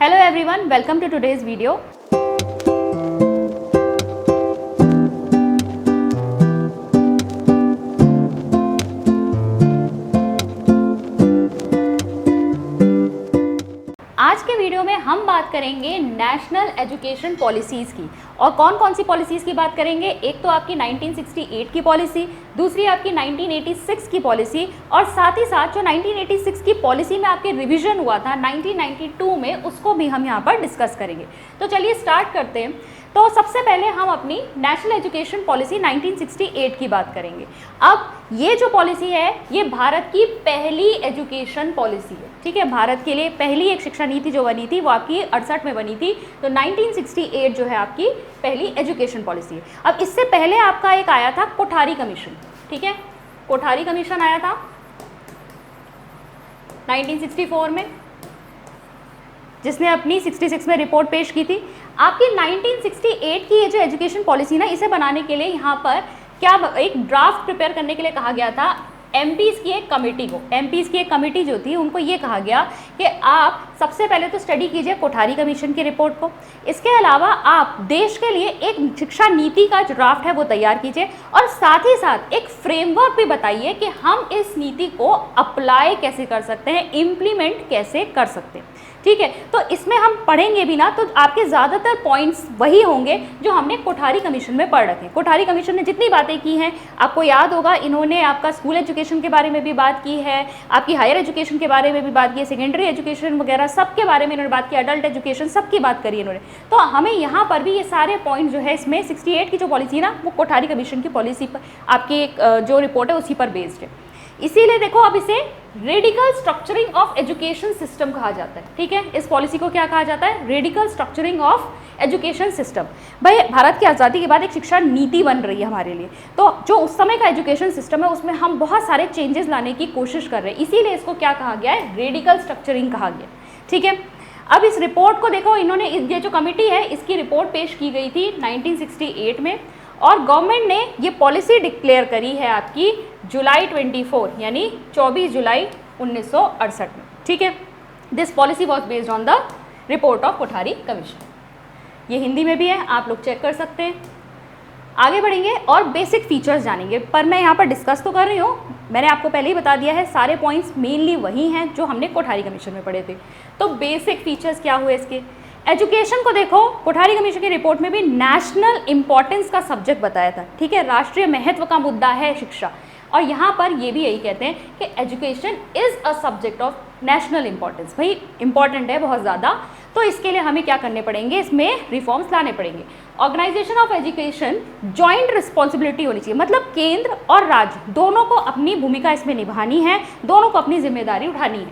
Hello everyone, welcome to today's video. आज के video में हम बात करेंगे नेशनल एजुकेशन पॉलिसीज़ की। और कौन कौन सी पॉलिसीज़ की बात करेंगे? एक तो आपकी 1968 की पॉलिसी, दूसरी आपकी 1986 की पॉलिसी, और साथ ही साथ जो 1986 की पॉलिसी में आपके रिवीजन हुआ था 1992 में, उसको भी हम यहाँ पर डिस्कस करेंगे। तो चलिए स्टार्ट करते हैं। तो सबसे पहले हम अपनी नेशनल एजुकेशन पॉलिसी 1968 की बात करेंगे। अब ये जो पॉलिसी है ये भारत की पहली एजुकेशन पॉलिसी है, ठीक है। भारत के लिए पहली एक शिक्षा नीति जो बनी थी वो आपकी 68 में बनी थी। तो 1968 जो है आपकी पहली एजुकेशन पॉलिसी है। अब इससे पहले आपका एक आया था कोठारी कमीशन, ठीक है। कोठारी कमीशन आया था 1964 में, जिसने अपनी 66 में रिपोर्ट पेश की थी। आपकी 1968 की ये जो एजुकेशन पॉलिसी ना, इसे बनाने के लिए यहाँ पर क्या एक ड्राफ्ट प्रिपेयर करने के लिए कहा गया था एमपीज़ की एक कमेटी को। एमपीज़ की एक कमेटी जो थी उनको ये कहा गया कि आप सबसे पहले तो स्टडी कीजिए कोठारी कमीशन की रिपोर्ट को। इसके अलावा आप देश के लिए एक शिक्षा नीति का जो ड्राफ्ट है वो तैयार कीजिए, और साथ ही साथ एक फ्रेमवर्क भी बताइए कि हम इस नीति को अप्लाई कैसे कर सकते हैं, इम्प्लीमेंट कैसे कर सकते हैं, ठीक है। तो इसमें हम पढ़ेंगे भी ना तो आपके ज़्यादातर पॉइंट्स वही होंगे जो हमने कोठारी कमीशन में पढ़ रखे हैं। कोठारी कमीशन ने जितनी बातें की हैं आपको याद होगा, इन्होंने आपका स्कूल एजुकेशन के बारे में भी बात की है, आपकी हायर एजुकेशन के बारे में भी बात की है, सेकेंडरी एजुकेशन वगैरह सब के बारे में इन्होंने बात की, अडल्ट एजुकेशन सबकी बात करी इन्होंने। तो हमें यहाँ पर भी ये सारे पॉइंट जो है इसमें 68 की जो पॉलिसी है ना वो कोठारी कमीशन की पॉलिसी पर आपकी एक जो रिपोर्ट है उसी पर बेस्ड है। इसीलिए देखो अब इसे radical structuring of education system कहा जाता है, ठीक है। इस पॉलिसी को क्या कहा जाता है? Radical structuring of education system. भाई भारत की आज़ादी के बाद एक शिक्षा नीति बन रही है हमारे लिए, तो जो उस समय का एजुकेशन सिस्टम है उसमें हम बहुत सारे चेंजेस लाने की कोशिश कर रहे हैं, इसीलिए इसको क्या कहा गया है? रेडिकल स्ट्रक्चरिंग कहा गया, ठीक है। अब इस रिपोर्ट को देखो, इन्होंने ये जो कमेटी है इसकी रिपोर्ट पेश की गई थी 1968 में, और गवर्नमेंट ने ये पॉलिसी डिक्लेयर करी है आपकी जुलाई 24 यानी 24 जुलाई 1968 में, ठीक है। This policy was based on the report of Kothari commission. ये हिंदी में भी है, आप लोग चेक कर सकते हैं। आगे बढ़ेंगे और बेसिक फीचर्स जानेंगे, पर मैं यहाँ पर डिस्कस तो कर रही हूँ, मैंने आपको पहले ही बता दिया है सारे पॉइंट्स मेनली वही हैं जो हमने कोठारी कमीशन में पढ़े थे। तो बेसिक फीचर्स क्या हुए इसके? एजुकेशन को देखो, कोठारी कमीशन की रिपोर्ट में भी नेशनल इंपॉर्टेंस का सब्जेक्ट बताया था, ठीक है। राष्ट्रीय महत्व का मुद्दा है शिक्षा, और यहाँ पर ये भी यही कहते हैं कि education is a subject of national importance. भाई इंपॉर्टेंट है बहुत ज़्यादा, तो इसके लिए हमें क्या करने पड़ेंगे? इसमें रिफॉर्म्स लाने पड़ेंगे। Organization of education joint responsibility होनी चाहिए, मतलब केंद्र और राज्य दोनों को अपनी भूमिका इसमें निभानी है, दोनों को अपनी जिम्मेदारी उठानी है।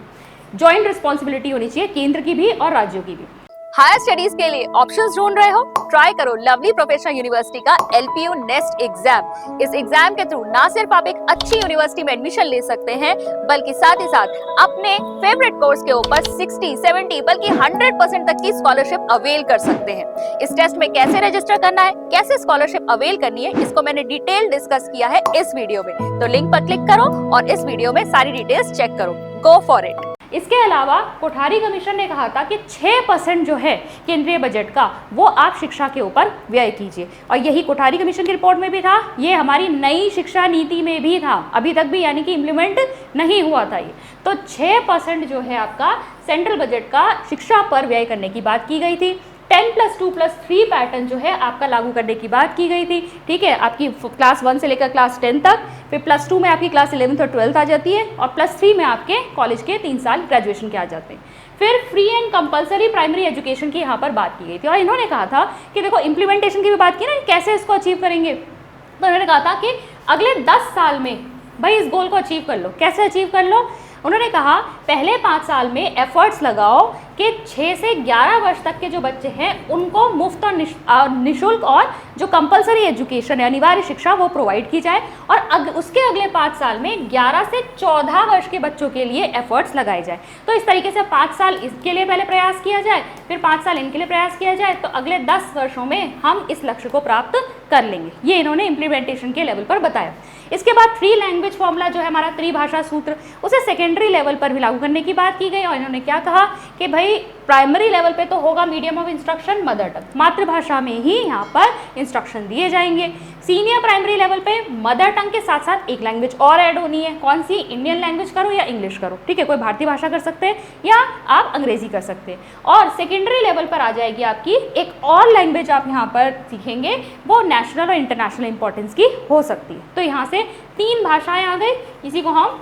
जॉइंट रिस्पॉन्सिबिलिटी होनी चाहिए केंद्र की भी और राज्यों की भी। हायर स्टडीज के लिए ऑप्शंस ढूंढ रहे हो? ट्राई करो लवली प्रोफेशनल यूनिवर्सिटी का LPU नेस्ट एग्जाम। इस एग्जाम के थ्रू ना सिर्फ आप एक अच्छी यूनिवर्सिटी में एडमिशन ले सकते हैं, बल्कि साथ ही साथ अपने फेवरेट कोर्स के ऊपर 60, 70 बल्कि 100% तक की स्कॉलरशिप अवेल कर सकते हैं। इस टेस्ट में कैसे रजिस्टर करना है, कैसे स्कॉलरशिप अवेल करनी है, इसको मैंने डिटेल डिस्कस किया है इस वीडियो में, तो लिंक पर क्लिक करो और इस वीडियो में सारी डिटेल्स चेक करो। Go for it. इसके अलावा कोठारी कमीशन ने कहा था कि 6% जो है केंद्रीय बजट का वो आप शिक्षा के ऊपर व्यय कीजिए, और यही कोठारी कमीशन की रिपोर्ट में भी था, ये हमारी नई शिक्षा नीति में भी था, अभी तक भी यानी कि इम्प्लीमेंट नहीं हुआ था ये। तो 6% जो है आपका सेंट्रल बजट का शिक्षा पर व्यय करने की बात की गई थी। 10+2+3 पैटर्न जो है आपका लागू करने की बात की गई थी, ठीक है। आपकी क्लास 1 से लेकर क्लास 10 तक, फिर +2 में आपकी क्लास 11th और 12th आ जाती है, और +3 में आपके कॉलेज के 3 साल ग्रेजुएशन के आ जाते हैं। फिर free and compulsory primary education की यहाँ पर बात की गई थी, और इन्होंने कहा था कि देखो इम्प्लीमेंटेशन की भी बात की ना, कैसे इसको अचीव करेंगे। तो इन्होंने कहा था कि अगले 10 साल में भाई इस गोल को अचीव कर लो। कैसे अचीव कर लो? उन्होंने कहा पहले 5 साल में एफर्ट्स लगाओ कि 6 से 11 वर्ष तक के जो बच्चे हैं उनको मुफ्त और निःशुल्क और जो कंपलसरी एजुकेशन है, अनिवार्य शिक्षा, वो प्रोवाइड की जाए, और उसके अगले 5 साल में 11 से 14 वर्ष के बच्चों के लिए एफर्ट्स लगाए जाए। तो इस तरीके से 5 साल इसके लिए पहले प्रयास किया जाए, फिर 5 साल इनके लिए प्रयास किया जाए, तो अगले 10 वर्षों में हम इस लक्ष्य को प्राप्त कर लेंगे। ये इन्होंने इम्प्लीमेंटेशन के लेवल पर बताया। इसके बाद 3 लैंग्वेज फॉर्मूला जो है हमारा त्रिभाषा सूत्र, उसे सेकेंडरी लेवल पर भी लागू करने की बात की गई। और इन्होंने क्या कहा कि भाई प्राइमरी लेवल पे तो होगा medium of instruction mother tongue, मातृभाषा में ही यहाँ पर इंस्ट्रक्शन दिए जाएंगे। सीनियर प्राइमरी लेवल पे मदर टंग के साथ साथ एक लैंग्वेज और ऐड होनी है। कौन सी? इंडियन लैंग्वेज करो या इंग्लिश करो, ठीक है, कोई भारतीय भाषा कर सकते हैं या आप अंग्रेजी कर सकते हैं। और सेकेंडरी लेवल पर आ जाएगी आपकी एक और लैंग्वेज आप यहाँ पर सीखेंगे, वो नेशनल और इंटरनेशनल इंपॉर्टेंस की हो सकती है। तो यहाँ से 3 भाषाएं आ गई, इसी को हम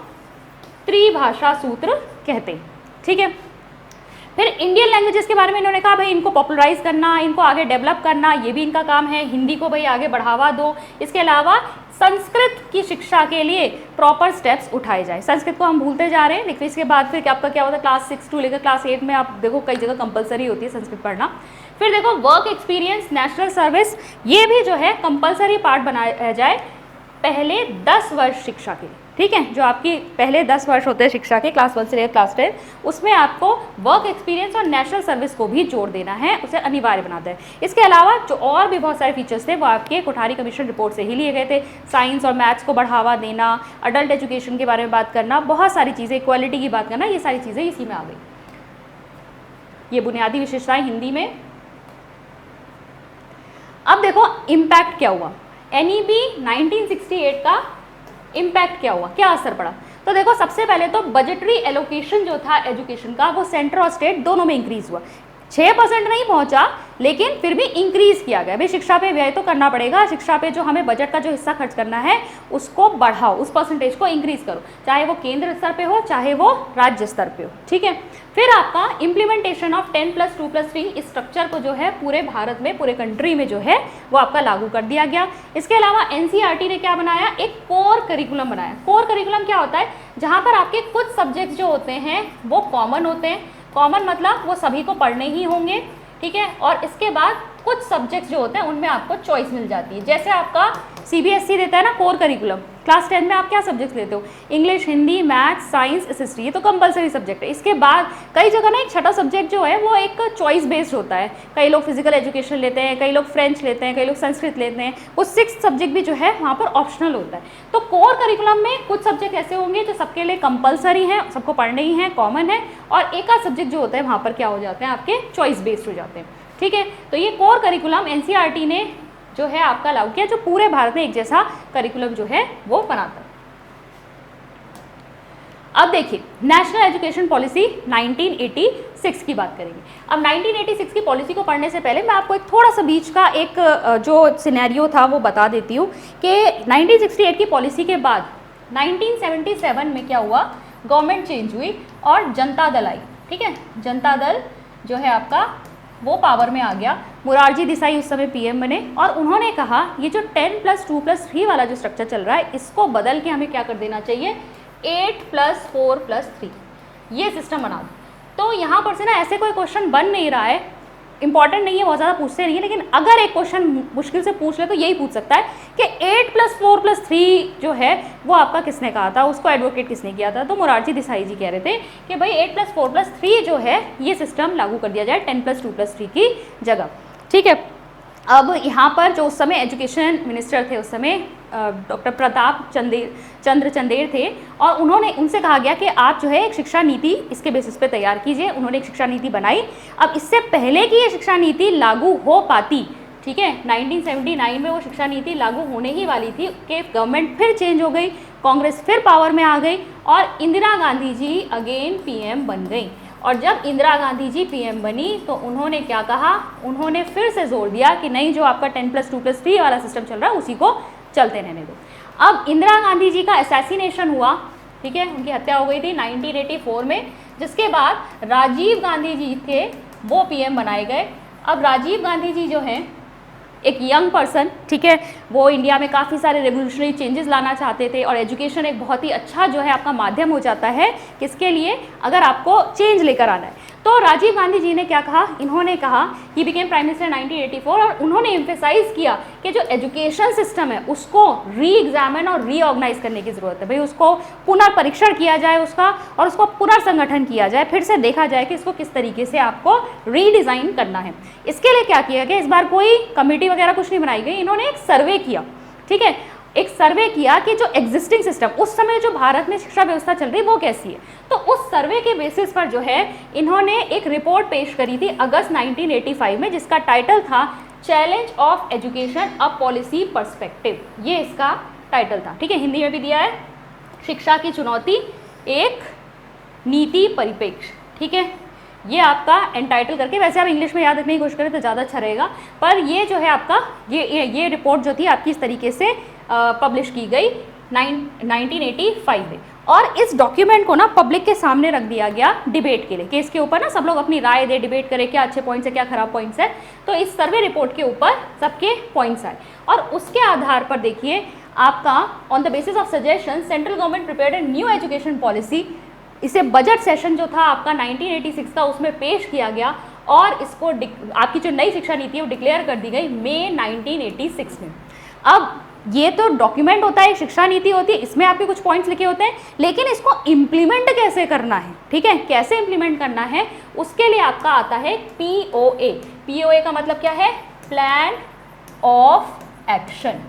त्रिभाषा सूत्र कहते हैं, ठीक है। फिर इंडियन लैंग्वेजेस के बारे में इन्होंने कहा भाई इनको पॉपुलराइज करना, इनको आगे डेवलप करना, ये भी इनका काम है। हिंदी को भाई आगे बढ़ावा दो। इसके अलावा संस्कृत की शिक्षा के लिए प्रॉपर स्टेप्स उठाए जाए। संस्कृत को हम भूलते जा रहे हैं, लेकिन इसके बाद फिर आपका क्या होता है, क्लास 6 टू लेकर क्लास 8 में आप देखो कई जगह कंपलसरी होती है संस्कृत पढ़ना। फिर देखो वर्क एक्सपीरियंस, नेशनल सर्विस, ये भी जो है कंपलसरी पार्ट बनाया जाए पहले 10 वर्ष शिक्षा के लिए, ठीक है। जो आपकी पहले 10 वर्ष होते हैं शिक्षा के, क्लास 1 से लेकर क्लास 10, उसमें आपको वर्क एक्सपीरियंस और नेशनल सर्विस को भी जोड़ देना है, उसे अनिवार्य बनाता है। इसके अलावा जो और भी बहुत सारे फीचर्स थे वो आपके कोठारी कमीशन रिपोर्ट से ही लिए गए थे। साइंस और मैथ्स को बढ़ावा देना, अडल्ट एजुकेशन के बारे में बात करना, बहुत सारी चीज़ें, इक्वालिटी की बात करना, ये सारी चीज़ें इसी में आ गई। ये बुनियादी विशेषताएं हिंदी में। अब देखो इम्पैक्ट क्या हुआ, NEP 1968 का इम्पैक्ट क्या हुआ, क्या असर पड़ा। तो देखो सबसे पहले तो बजटरी एलोकेशन जो था एजुकेशन का, वो सेंटर और स्टेट दोनों में इंक्रीज हुआ। 6% नहीं पहुंचा, लेकिन फिर भी इंक्रीज किया गया। भाई शिक्षा पे व्यय तो करना पड़ेगा, शिक्षा पे जो हमें बजट का जो हिस्सा खर्च करना है उसको बढ़ाओ, उस परसेंटेज को इंक्रीज करो, चाहे वो केंद्र स्तर पे हो चाहे वो राज्य स्तर पे हो, ठीक है। फिर आपका इम्प्लीमेंटेशन ऑफ 10+2+3 इस स्ट्रक्चर को जो है पूरे भारत में, पूरे कंट्री में जो है वो आपका लागू कर दिया गया। इसके अलावा NCERT ने क्या बनाया, एक कोर करिकुलम बनाया। कोर करिकुलम क्या होता है, जहाँ पर आपके कुछ सब्जेक्ट्स जो होते हैं वो कॉमन होते हैं। कॉमन मतलब वो सभी को पढ़ने ही होंगे, ठीक है। और इसके बाद कुछ सब्जेक्ट्स जो होते हैं उनमें आपको चॉइस मिल जाती है। जैसे आपका CBSE देता है ना कोर करिकुलम, क्लास 10 में आप क्या सब्जेक्ट्स लेते हो, English, Hindi, maths, science, history, ये तो कंपलसरी सब्जेक्ट है। इसके बाद कई जगह ना एक छठा सब्जेक्ट जो है वो एक चॉइस बेस्ड होता है। कई लोग फिजिकल एजुकेशन लेते हैं, कई लोग फ्रेंच लेते हैं, कई लोग संस्कृत लेते हैं। वो 6th सब्जेक्ट भी जो है वहाँ पर ऑप्शनल होता है। तो कोर करिकुलम में कुछ सब्जेक्ट ऐसे होंगे जो सबके लिए कंपलसरी हैं, सबको पढ़ने ही हैं, कॉमन है, और एक आध सब्जेक्ट जो होता है वहाँ पर क्या हो जाते हैं, आपके चॉइस बेस्ड हो जाते हैं, ठीक है। तो ये कोर करिकुलम NCERT ने जो है आपका लागू किया, जो पूरे भारत में एक जैसा करिकुलम जो है वो बनाता है। अब देखिए नेशनल एजुकेशन पॉलिसी 1986 की बात करेंगे। अब 1986 की पॉलिसी को पढ़ने से पहले मैं आपको एक थोड़ा सा बीच का एक जो सिनेरियो था वो बता देती हूँ कि 1968 की पॉलिसी के बाद 1977 में क्या हुआ, गवर्नमेंट चेंज हुई और जनता दल आई, ठीक है। जनता दल जो है आपका वो पावर में आ गया। मोरारजी देसाई उस समय PM बने और उन्होंने कहा ये जो 10+2+3 वाला जो स्ट्रक्चर चल रहा है इसको बदल के हमें क्या कर देना चाहिए, 8+4+3 ये सिस्टम बना दो। तो यहाँ पर से ना ऐसे कोई क्वेश्चन बन नहीं रहा है, इंपॉर्टेंट नहीं है, बहुत ज़्यादा पूछते नहीं है, लेकिन अगर एक क्वेश्चन मुश्किल से पूछ ले तो यही पूछ सकता है कि 8+4+3 जो है वो आपका किसने कहा था, उसको एडवोकेट किसने किया था। तो मोरारजी देसाई जी कह रहे थे कि भाई 8+4+3 जो है ये सिस्टम लागू कर दिया जाए 10+2+3 की जगह, ठीक है। अब यहाँ पर जो उस समय एजुकेशन मिनिस्टर थे उस समय डॉक्टर प्रताप चंद्र चंदेर थे, और उन्होंने उनसे कहा गया कि आप जो है एक शिक्षा नीति इसके बेसिस पे तैयार कीजिए। उन्होंने एक शिक्षा नीति बनाई। अब इससे पहले कि ये शिक्षा नीति लागू हो पाती, ठीक है, 1979 में वो शिक्षा नीति लागू होने ही वाली थी कि गवर्नमेंट फिर चेंज हो गई, कांग्रेस फिर पावर में आ गई और इंदिरा गांधी जी अगेन PM बन गई। और जब इंदिरा गांधी जी PM बनी तो उन्होंने क्या कहा, उन्होंने फिर से जोर दिया कि नहीं, जो आपका 10+2+3 वाला सिस्टम चल रहा है उसी को चलते रहने दो। अब इंदिरा गांधी जी का असैसिनेशन हुआ, ठीक है, उनकी हत्या हो गई थी 1984 में, जिसके बाद राजीव गांधी जी थे वो PM बनाए गए। अब राजीव गांधी जी जो हैं एक यंग पर्सन, ठीक है, वो इंडिया में काफ़ी सारे रेवोल्यूशनरी चेंजेस लाना चाहते थे और एजुकेशन एक बहुत ही अच्छा जो है आपका माध्यम हो जाता है किसके लिए, अगर आपको चेंज लेकर आना है। तो राजीव गांधी जी ने क्या कहा, इन्होंने कहा कि बिकेम प्राइम मिनिस्टर 1984 और उन्होंने एम्फेसाइज किया कि जो एजुकेशन सिस्टम है उसको री एग्जामिन और रीऑर्गेनाइज करने की ज़रूरत है। भाई उसको पुनर्परीक्षण किया जाए उसका, और उसको पुनर्संगठन किया जाए, फिर से देखा जाए कि इसको किस तरीके से आपको रीडिज़ाइन करना है। इसके लिए क्या किया गया, इस बार कोई कमेटी वगैरह कुछ नहीं बनाई गई, इन्होंने एक सर्वे किया, ठीक है, एक सर्वे किया कि जो एग्जिस्टिंग सिस्टम उस समय जो भारत में शिक्षा व्यवस्था चल रही वो कैसी है। तो उस सर्वे के बेसिस पर जो है इन्होंने एक रिपोर्ट पेश करी थी अगस्त 1985 में, जिसका टाइटल था challenge of education a policy perspective, ये इसका टाइटल था, ठीक है। हिंदी में भी दिया है, शिक्षा की चुनौती एक नीति परिप्रेक्ष्य, ठीक है। ये आपका एंटाइटल करके, वैसे आप इंग्लिश में याद रखने की कोशिश करें तो ज़्यादा अच्छा रहेगा, पर ये जो है आपका ये रिपोर्ट जो थी आपकी इस तरीके से पब्लिश की गई 1985 में, और इस डॉक्यूमेंट को ना पब्लिक के सामने रख दिया गया डिबेट के लिए कि इसके ऊपर ना सब लोग अपनी राय दे, डिबेट करें क्या अच्छे पॉइंट्स है क्या खराब पॉइंट्स है। तो इस सर्वे रिपोर्ट के ऊपर सबके पॉइंट्स आए, और उसके आधार पर देखिए आपका on the basis of suggestion central government prepared a new education policy. इसे बजट सेशन जो था आपका 1986 का उसमें पेश किया गया, और इसको आपकी जो नई शिक्षा नीति है वो डिक्लेयर कर दी गई मई 1986 में। अब ये तो डॉक्यूमेंट होता है, शिक्षा नीति होती है, इसमें आपके कुछ पॉइंट्स लिखे होते हैं, लेकिन इसको इम्प्लीमेंट कैसे करना है, ठीक है, कैसे इम्प्लीमेंट करना है, उसके लिए आपका आता है POA। POA का मतलब क्या है, प्लान ऑफ एक्शन,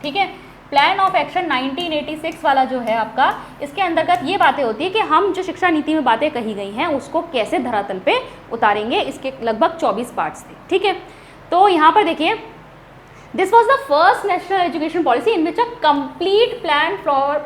ठीक है। प्लान ऑफ एक्शन 1986 वाला जो है आपका, इसके अंतर्गत ये बातें होती है कि हम जो शिक्षा नीति में बातें कही गई हैं उसको कैसे धरातल पे उतारेंगे। इसके लगभग 24 पार्ट्स थे, ठीक है। तो यहाँ पर देखिए, this was the first national education policy in which a complete plan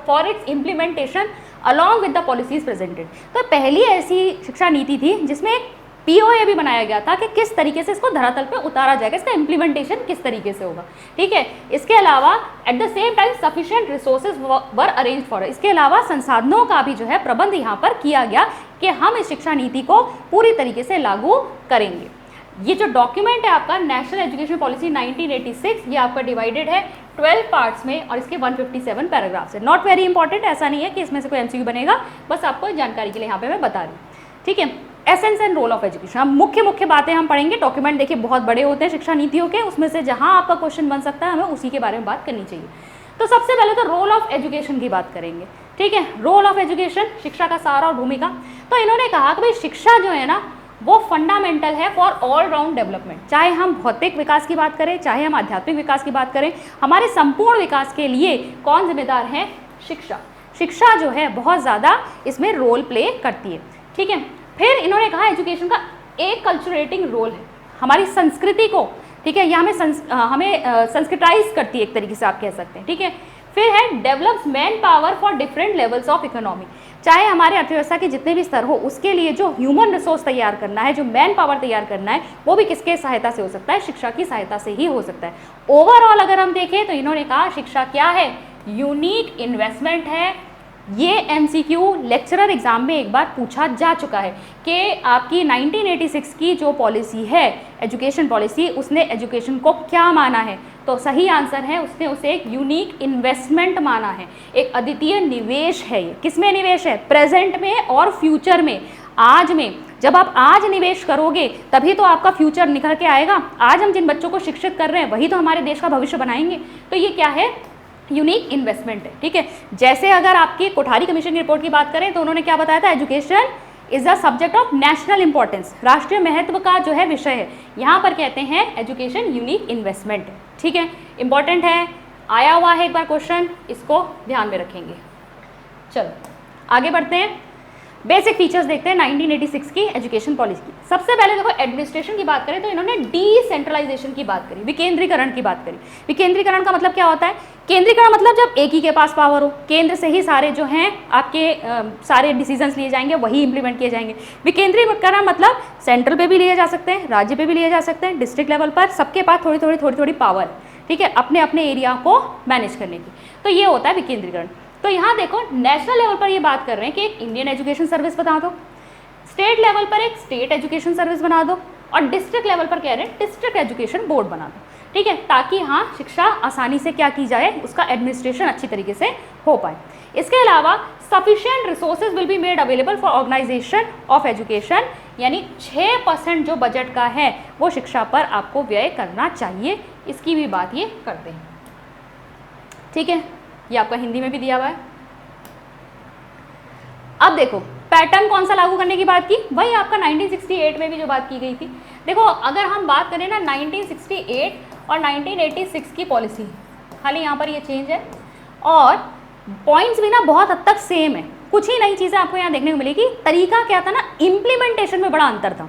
for its implementation along with the policies presented. तो पहली ऐसी शिक्षा नीति थी जिसमें एक POA भी बनाया गया था कि किस तरीके से इसको धरातल पे उतारा जाएगा, इसका इम्प्लीमेंटेशन किस तरीके से होगा, ठीक है। इसके अलावा eight the same time sufficient resources were arrange for, इसके अलावा संसाधनों का भी जो है प्रबंध यहाँ पर किया गया कि हम इस शिक्षा नीति को पूरी तरीके से लागू करेंगे। ये जो डॉक्यूमेंट है आपका नेशनल एजुकेशन पॉलिसी 1986, ये आपका डिवाइडेड है 12 पार्ट्स में, और इसके 157 पैराग्राफ्स है। नॉट वेरी इंपॉर्टेंट, ऐसा नहीं है कि इसमें से कोई MCQ बनेगा, बस आपको जानकारी के लिए यहाँ पे मैं बता रही हूँ, ठीक है। Essence and role of education, हम मुख्य बातें हम पढ़ेंगे। डॉक्यूमेंट देखिए बहुत बड़े होते हैं शिक्षा नीतियों के, उसमें से जहाँ आपका क्वेश्चन बन सकता है हमें उसी के बारे में बात करनी चाहिए। तो सबसे पहले तो रोल ऑफ एजुकेशन की बात करेंगे, ठीक है। रोल ऑफ एजुकेशन, शिक्षा का सार और भूमिका। तो इन्होंने कहा कि भाई शिक्षा जो है ना वो फंडामेंटल है फॉर ऑल राउंड डेवलपमेंट, चाहे हम भौतिक विकास की बात करें, चाहे हम आध्यात्मिक विकास की बात करें, हमारे संपूर्ण विकास के लिए कौन जिम्मेदार है, शिक्षा। शिक्षा जो है बहुत ज़्यादा इसमें रोल प्ले करती है, ठीक है। फिर इन्होंने कहा एजुकेशन का एक कल्चरेटिंग रोल है, हमारी संस्कृति को, ठीक है, यह हमें संस्कृताइज करती है एक तरीके से आप कह सकते हैं, ठीक है। फिर है develops man power for different levels of economy, चाहे हमारे अर्थव्यवस्था के जितने भी स्तर हो उसके लिए जो ह्यूमन रिसोर्स तैयार करना है, जो मैन पावर तैयार करना है, वो भी किसके सहायता से हो सकता है, शिक्षा की सहायता से ही हो सकता है। ओवरऑल अगर हम देखें तो इन्होंने कहा शिक्षा क्या है, यूनिक इन्वेस्टमेंट है। ये MCQ लेक्चरर एग्जाम में एक बार पूछा जा चुका है कि आपकी 1986 की जो पॉलिसी है एजुकेशन पॉलिसी, उसने एजुकेशन को क्या माना है। तो सही आंसर है उसने उसे एक यूनिक इन्वेस्टमेंट माना है, एक अद्वितीय निवेश है। ये किसमें निवेश है, प्रेजेंट में और फ्यूचर में, आज में। जब आप आज निवेश करोगे तभी तो आपका फ्यूचर निकल के आएगा। आज हम जिन बच्चों को शिक्षित कर रहे हैं वही तो हमारे देश का भविष्य बनाएंगे। तो ये क्या है, यूनिक इन्वेस्टमेंट है, ठीक है। जैसे अगर आपकी कोठारी कमीशन की रिपोर्ट की बात करें तो उन्होंने क्या बताया था, education is the subject of national importance, राष्ट्रीय महत्व का जो है विषय है। यहाँ पर कहते हैं एजुकेशन यूनिक इन्वेस्टमेंट है, ठीक है, इंपॉर्टेंट है, आया हुआ है एक बार क्वेश्चन, इसको ध्यान में रखेंगे। चलो आगे बढ़ते हैं, बेसिक फीचर्स देखते हैं 1986 की एजुकेशन पॉलिसी की। सबसे पहले देखो एडमिनिस्ट्रेशन की बात करें तो इन्होंने डिसेंट्रलाइजेशन की बात करी, विकेंद्रीकरण की बात करी। विकेंद्रीकरण का मतलब क्या होता है, केंद्रीकरण मतलब जब एक ही के पास पावर हो, केंद्र से ही सारे जो हैं आपके सारे डिसीजंस लिए जाएंगे, वही इंप्लीमेंट किए जाएंगे। विकेंद्रीकरण मतलब सेंट्रल पे भी लिए जा सकते हैं, राज्य पे भी लिए जा सकते हैं, डिस्ट्रिक्ट लेवल पर सबके पास थोड़ी थोड़ी पावर, ठीक है, अपने अपने एरिया को मैनेज करने की। तो ये होता है विकेंद्रीकरण। तो यहाँ देखो नेशनल लेवल पर ये बात कर रहे हैं कि एक इंडियन एजुकेशन सर्विस बना दो, स्टेट लेवल पर एक स्टेट एजुकेशन सर्विस बना दो, और डिस्ट्रिक्ट लेवल पर कह रहे हैं डिस्ट्रिक्ट एजुकेशन बोर्ड बना दो। ठीक है, ताकि हाँ शिक्षा आसानी से क्या की जाए, उसका एडमिनिस्ट्रेशन अच्छी तरीके से हो पाए। इसके अलावा sufficient resources will be made available for organization of education, यानी 6% जो बजट का है वो शिक्षा पर आपको व्यय करना चाहिए, इसकी भी बात ये करते हैं। ठीक है, ये आपका हिंदी में भी दिया हुआ है। अब देखो पैटर्न कौन सा लागू करने की बात की, वही आपका 1968 में भी जो बात की गई थी। देखो अगर हम बात करें ना 1968 और 1986 की पॉलिसी, खाली यहाँ पर ये चेंज है और पॉइंट्स भी ना बहुत हद तक सेम है, कुछ ही नई चीज़ें आपको यहाँ देखने को मिलेगी। तरीका क्या था ना, इम्प्लीमेंटेशन में बड़ा अंतर था।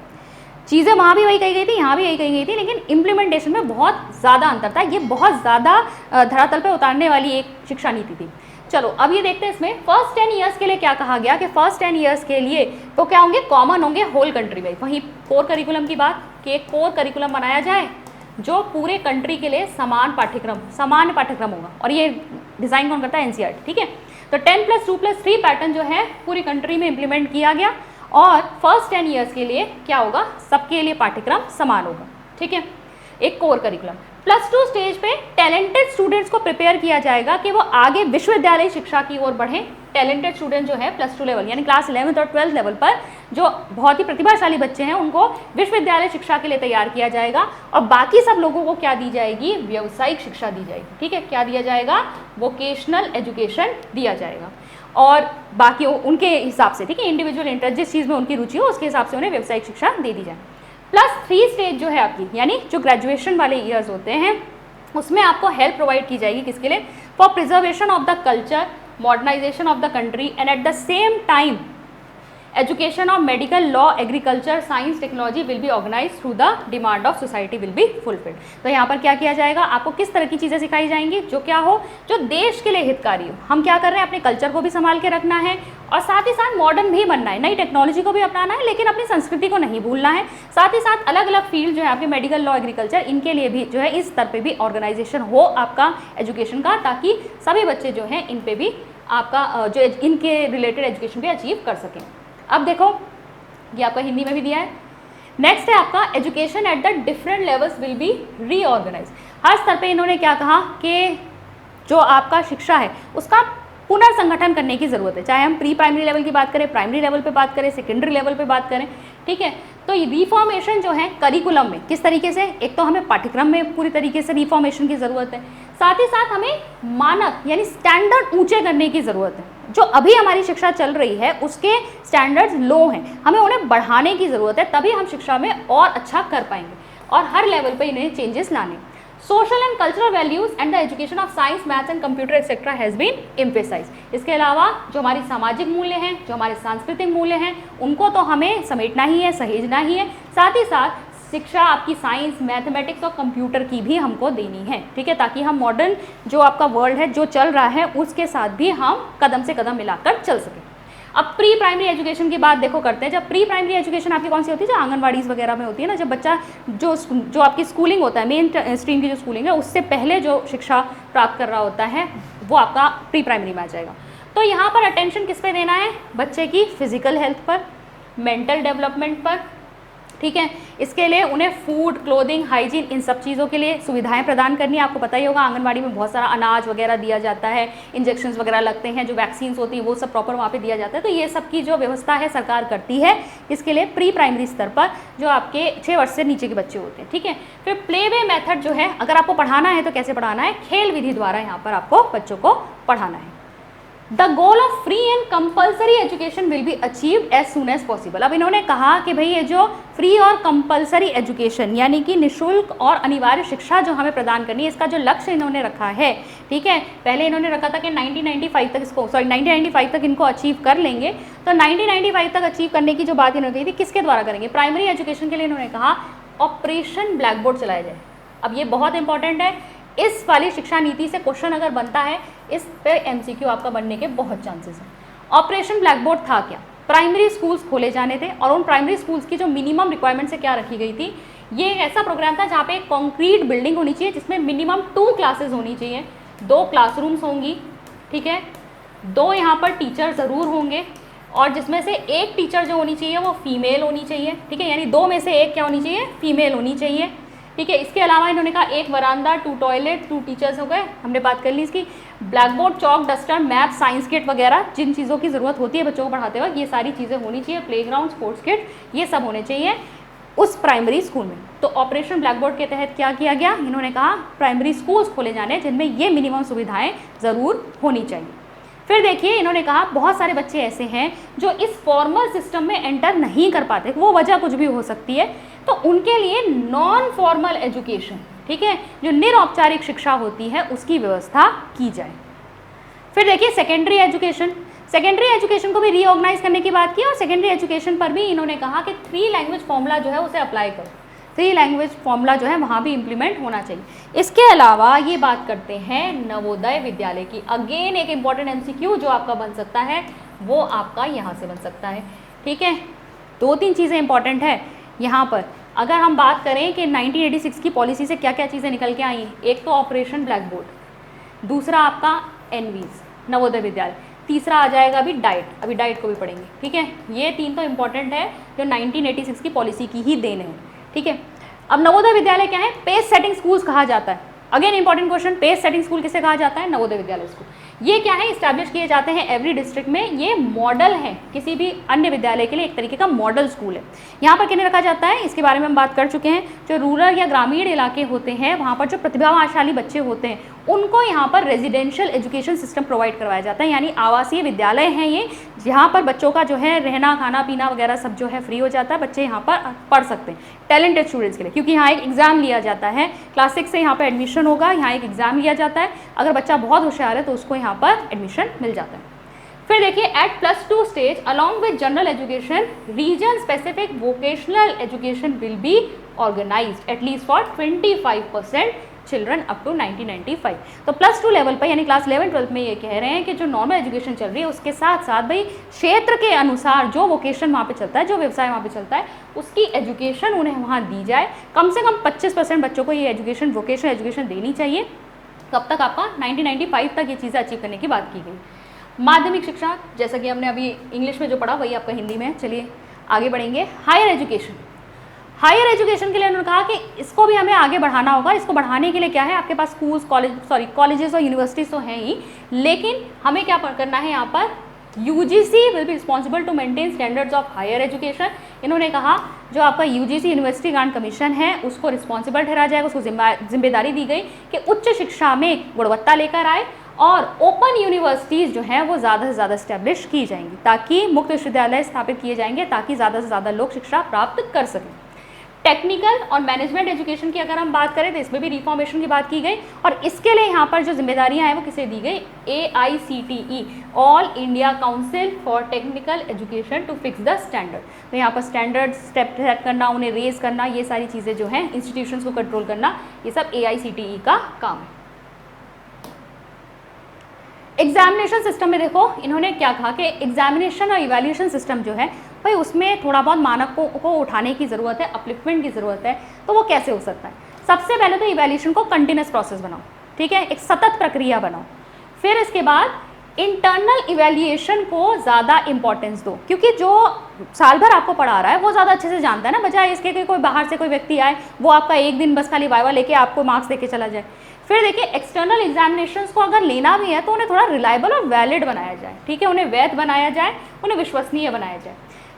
चीज़ें वहाँ भी वही कही गई थी, यहाँ भी यही कही गई थी, लेकिन इम्प्लीमेंटेशन में बहुत ज़्यादा अंतर था। ये बहुत ज़्यादा धरातल पे उतारने वाली एक शिक्षा नीति थी। चलो अब ये देखते हैं इसमें फर्स्ट 10 ईयर्स के लिए क्या कहा गया कि फर्स्ट 10 ईयर्स के लिए तो क्या होंगे, कॉमन होंगे होल कंट्री में। वहीं कोर करिकुलम की बात कि एक कोर करिकुलम बनाया जाए जो पूरे कंट्री के लिए सामान्य पाठ्यक्रम होगा, और ये डिज़ाइन कौन करता है, एनसीईआरटी। ठीक है, तो 10+2+3 पैटर्न जो है पूरी कंट्री में इम्प्लीमेंट किया गया और फर्स्ट 10 ईयर्स के लिए क्या होगा, सबके लिए पाठ्यक्रम समान होगा। ठीक है, एक कोर करिकुलम। +2 स्टेज पे टैलेंटेड स्टूडेंट्स को प्रिपेयर किया जाएगा कि वो आगे विश्वविद्यालय शिक्षा की ओर बढ़ें। टैलेंटेड स्टूडेंट जो है +2 लेवल यानी क्लास 11th और 12th लेवल पर जो बहुत ही प्रतिभाशाली बच्चे हैं उनको विश्वविद्यालय शिक्षा के लिए तैयार किया जाएगा, और बाकी सब लोगों को क्या दी जाएगी, व्यावसायिक शिक्षा दी जाएगी। ठीक है, क्या दिया जाएगा, वोकेशनल एजुकेशन दिया जाएगा, और बाकी उनके हिसाब से, ठीक है, इंडिविजुअल इंटरेस्ट, जिस चीज़ में उनकी रुचि हो उसके हिसाब से उन्हें व्यावसायिक शिक्षा दे दी जाए। +3 स्टेज जो है आपकी, यानी जो ग्रेजुएशन वाले ईयर्स होते हैं उसमें आपको हेल्प प्रोवाइड की जाएगी, किसके लिए, for preservation of the culture, modernization of the country and at the same time education of medical, law, agriculture, science, technology will be organize through the demand of society will be fulfilled. तो यहाँ पर क्या किया जाएगा, आपको किस तरह की चीज़ें सिखाई जाएंगी जो क्या हो, जो देश के लिए हितकारी हो। हम क्या कर रहे हैं, अपने कल्चर को भी संभाल के रखना है और साथ ही साथ मॉडर्न भी बनना है, नई टेक्नोलॉजी को भी अपनाना है, लेकिन अपनी संस्कृति को नहीं भूलना है। साथ ही साथ अलग अलग फील्ड जो है आपके मेडिकल, लॉ, एग्रीकल्चर, इनके लिए भी जो है इस स्तर पे भी ऑर्गेनाइजेशन हो आपका एजुकेशन का, ताकि सभी बच्चे जो हैं इन पे भी आपका जो इनके रिलेटेड एजुकेशन भी अचीव कर सकें। अब देखो ये आपका हिंदी में भी दिया है। नेक्स्ट है आपका education at the different levels will be reorganise. हर स्तर पे इन्होंने क्या कहा कि जो आपका शिक्षा है उसका पुनर्संगठन करने की ज़रूरत है, चाहे हम प्री प्राइमरी लेवल की बात करें, प्राइमरी लेवल पे बात करें, सेकेंडरी लेवल पे बात करें। ठीक है, तो ये रिफॉर्मेशन जो है करिकुलम में किस तरीके से, एक तो हमें पाठ्यक्रम में पूरी तरीके से रिफॉर्मेशन की ज़रूरत है, साथ ही साथ हमें मानक यानी स्टैंडर्ड ऊंचे करने की ज़रूरत है। जो अभी हमारी शिक्षा चल रही है उसके स्टैंडर्ड्स लो हैं, हमें उन्हें बढ़ाने की ज़रूरत है, तभी हम शिक्षा में और अच्छा कर पाएंगे और हर लेवल पर इन्हें चेंजेस लाने। Social and cultural values and the education of science, maths and computer etcetera has been emphasize. इसके अलावा जो हमारी सामाजिक मूल्य हैं, जो हमारे सांस्कृतिक मूल्य हैं, उनको तो हमें समेटना ही है, सहेजना ही है। साथ ही साथ शिक्षा आपकी साइंस, मैथमेटिक्स और कंप्यूटर की भी हमको देनी है। ठीक है, ताकि हम मॉडर्न जो आपका वर्ल्ड है जो चल रहा है उसके साथ भी हम कदम से कदम मिलाकर चल सकें। अब प्री प्राइमरी एजुकेशन की बात देखो करते हैं। जब प्री प्राइमरी एजुकेशन आपकी कौन सी होती है, जो आंगनवाड़ीज़ वगैरह में होती है ना, जब बच्चा जो आपकी स्कूलिंग होता है, मेन स्ट्रीम की जो स्कूलिंग है उससे पहले जो शिक्षा प्राप्त कर रहा होता है वो आपका प्री प्राइमरी में आ जाएगा। तो यहाँ पर अटेंशन किस पे देना है, बच्चे की फिजिकल हेल्थ पर, मेंटल डेवलपमेंट पर। ठीक है, इसके लिए उन्हें फूड, क्लोथिंग, हाइजीन, इन सब चीज़ों के लिए सुविधाएं प्रदान करनी है। आपको पता ही होगा आंगनवाड़ी में बहुत सारा अनाज वगैरह दिया जाता है, इंजेक्शंस वगैरह लगते हैं, जो वैक्सीन्स होती हैं वो सब प्रॉपर वहाँ पे दिया जाता है। तो ये सब की जो व्यवस्था है सरकार करती है, इसके लिए प्री प्राइमरी स्तर पर जो आपके 6 वर्ष से नीचे के बच्चे होते हैं। ठीक है, फिर प्ले वे मेथड जो है, अगर आपको पढ़ाना है तो कैसे पढ़ाना है, खेल विधि द्वारा यहाँ पर आपको बच्चों को पढ़ाना है। The goal of free and compulsory education will be achieved as soon as possible. अब इन्होंने कहा कि भाई ये जो फ्री और कंपल्सरी एजुकेशन यानी कि निःशुल्क और अनिवार्य शिक्षा जो हमें प्रदान करनी है, इसका जो लक्ष्य इन्होंने रखा है, ठीक है, पहले इन्होंने रखा था कि 1995 तक इनको अचीव कर लेंगे। तो 1995 तक अचीव करने की जो बात इन्होंने कही थी, किसके द्वारा करेंगे, प्राइमरी एजुकेशन के लिए इन्होंने कहा ऑपरेशन ब्लैक बोर्ड चलाया जाए। अब ये बहुत इंपॉर्टेंट है, इस वाली शिक्षा नीति से क्वेश्चन अगर बनता है इस पे एमसीक्यू आपका बनने के बहुत चांसेस हैं। ऑपरेशन ब्लैक बोर्ड था क्या, प्राइमरी स्कूल्स खोले जाने थे और उन प्राइमरी स्कूल्स की जो मिनिमम रिक्वायरमेंट से क्या रखी गई थी, ये एक ऐसा प्रोग्राम था जहाँ पे एक कॉन्क्रीट बिल्डिंग होनी चाहिए जिसमें मिनिमम 2 क्लासेस होनी चाहिए, 2 क्लासरूम्स होंगी। ठीक है, 2 यहाँ पर टीचर ज़रूर होंगे और जिसमें से एक टीचर जो होनी चाहिए वो फीमेल होनी चाहिए। ठीक है, यानी 2 में से एक क्या होनी चाहिए, फीमेल होनी चाहिए। ठीक है। इसके अलावा इन्होंने कहा 1 वरांदा, 2 टॉयलेट, 2 टीचर्स हो गए, हमने बात कर ली इसकी। ब्लैक बोर्ड, चौक, डस्टर, मैप, साइंस किट वगैरह जिन चीज़ों की ज़रूरत होती है बच्चों को पढ़ाते वक्त, ये सारी चीज़ें होनी चाहिए। प्लेग्राउंड, स्पोर्ट्स किट, ये सब होने चाहिए उस प्राइमरी स्कूल में। तो ऑपरेशन ब्लैक बोर्ड के तहत क्या किया गया, इन्होंने कहा प्राइमरी स्कूल्स खोले जाने जिनमें ये मिनिमम सुविधाएं ज़रूर होनी चाहिए। फिर देखिए इन्होंने कहा बहुत सारे बच्चे ऐसे हैं जो इस फॉर्मल सिस्टम में एंटर नहीं कर पाते, वो वजह कुछ भी हो सकती है, तो उनके लिए नॉन फॉर्मल एजुकेशन, ठीक है, जो निरौपचारिक शिक्षा होती है उसकी व्यवस्था की जाए। फिर देखिए सेकेंडरी एजुकेशन को भी रीऑर्गेनाइज करने की बात की और सेकेंडरी एजुकेशन पर भी इन्होंने कहा कि 3 लैंग्वेज फॉर्मूला जो है उसे अप्लाई करो, 3 लैंग्वेज फॉर्मूला जो है वहाँ भी इम्प्लीमेंट होना चाहिए। इसके अलावा ये बात करते हैं नवोदय विद्यालय की। अगेन एक इम्पॉर्टेंट MCQ जो आपका बन सकता है वो आपका यहाँ से बन सकता है, ठीक है। 2-3 चीज़ें इंपॉर्टेंट है यहाँ पर। अगर हम बात करें कि 1986 की पॉलिसी से क्या क्या चीज़ें निकल के आई, एक तो ऑपरेशन ब्लैक बोर्ड, दूसरा आपका NVs नवोदय विद्यालय, तीसरा आ जाएगा अभी डाइट, अभी डाइट को भी पढ़ेंगे, ठीक है। ये 3 तो इम्पॉर्टेंट है जो 1986 की पॉलिसी की ही देन है, ठीक है। अब नवोदय विद्यालय क्या है, पेस सेटिंग स्कूल्स कहा जाता है। Again important question, pace setting school किसे कहा जाता है, नवोदय विद्यालय स्कूल। ये क्या है, इस्टेब्लिश किए जाते हैं एवरी डिस्ट्रिक्ट में, ये मॉडल है किसी भी अन्य विद्यालय के लिए, एक तरीके का मॉडल स्कूल है। यहाँ पर किन्हें रखा जाता है, इसके बारे में हम बात कर चुके हैं। जो रूरल या ग्रामीण इलाके होते हैं वहाँ पर जो प्रतिभाशाली बच्चे होते हैं उनको यहाँ पर रेजिडेंशियल एजुकेशन सिस्टम प्रोवाइड करवाया जाता है, यानी आवासीय विद्यालय हैं ये, जहाँ पर बच्चों का जो है रहना खाना पीना वगैरह सब जो है फ्री हो जाता है, बच्चे यहाँ पर पढ़ सकते हैं टैलेंटेड स्टूडेंट्स के लिए, क्योंकि यहाँ एक एग्ज़ाम लिया जाता है। क्लास 6 से यहाँ पर एडमिशन होगा, यहाँ एक एग्ज़ाम लिया जाता है, अगर बच्चा बहुत होशियार है तो उसको यहाँ पर एडमिशन मिल जाता है। फिर देखिए at +2 stage along with general education region specific vocational education will be organized at least for 25% children up to 1995। तो +2 लेवल पर यानी क्लास 11-12 में ये कह रहे हैं कि जो नॉर्मल एजुकेशन चल रही है उसके साथ साथ भाई क्षेत्र के अनुसार जो वोकेशन वहाँ पे चलता है, जो व्यवसाय वहाँ पे चलता है, उसकी एजुकेशन उन्हें वहाँ दी जाए। कम से कम 25% बच्चों को ये एजुकेशन वोकेशनल एजुकेशन देनी चाहिए। कब तक, आपका 1995 तक ये चीज़ें अचीव करने की बात की गई। माध्यमिक शिक्षा, जैसा कि हमने अभी इंग्लिश में जो पढ़ा वही आपका हिंदी में है। चलिए आगे बढ़ेंगे। हायर एजुकेशन के लिए उन्होंने कहा कि इसको भी हमें आगे बढ़ाना होगा। इसको बढ़ाने के लिए क्या है, आपके पास स्कूल्स कॉलेजेस और यूनिवर्सिटीज़ तो हैं ही, लेकिन हमें क्या करना है यहाँ पर, UGC will be responsible to maintain standards of higher education. इन्होंने कहा जो आपका UGC यूनिवर्सिटी ग्रांट कमीशन है उसको रिस्पॉन्सिबल ठहराया जाएगा, उसको जिम्मेदारी दी गई कि उच्च शिक्षा में गुणवत्ता लेकर आए और ओपन यूनिवर्सिटीज़ जो हैं वो ज़्यादा से ज़्यादा इस्टेब्लिश की जाएंगी, ताकि मुक्त विश्वविद्यालय स्थापित किए जाएंगे ताकि ज़्यादा से ज़्यादा लोग शिक्षा प्राप्त कर सकें। टेक्निकल और मैनेजमेंट एजुकेशन की अगर हम बात करें तो इसमें भी रिफॉर्मेशन की बात की गई और इसके लिए यहाँ पर जो जिम्मेदारियाँ हैं वो किसे दी गई, AICTE all India council for technical education to fix the standard. तो यहाँ पर स्टैंडर्ड स्टेप सेट करना, उन्हें रेज करना, ये सारी चीज़ें जो हैं इंस्टीट्यूशंस को कंट्रोल करना, ये सब AICTE का काम है। एग्जामिनेशन सिस्टम में देखो इन्होंने क्या कहा कि एग्जामिनेशन और इवैल्यूएशन सिस्टम जो है भाई उसमें थोड़ा बहुत मानकों को उठाने की ज़रूरत है, अपलिफ्टमेंट की ज़रूरत है। तो वो कैसे हो सकता है, सबसे पहले तो इवैल्यूएशन को कंटिन्यूस प्रोसेस बनाओ, ठीक है, एक सतत प्रक्रिया बनाओ। फिर इसके बाद इंटरनल इवैल्यूएशन को ज़्यादा इंपॉर्टेंस दो, क्योंकि जो साल भर आपको पढ़ा रहा है वो ज़्यादा अच्छे से जानता है ना, बजाय इसके कि कोई बाहर से कोई व्यक्ति आए वो आपका एक दिन बस खाली वाइवा लेके आपको मार्क्स देके चला जाए। फिर देखिए एक्सटर्नल एग्जामिनेशंस को अगर लेना भी है तो उन्हें थोड़ा रिलायबल और वैलिड बनाया जाए, ठीक है, उन्हें वैध बनाया जाए, उन्हें विश्वसनीय बनाया जाए।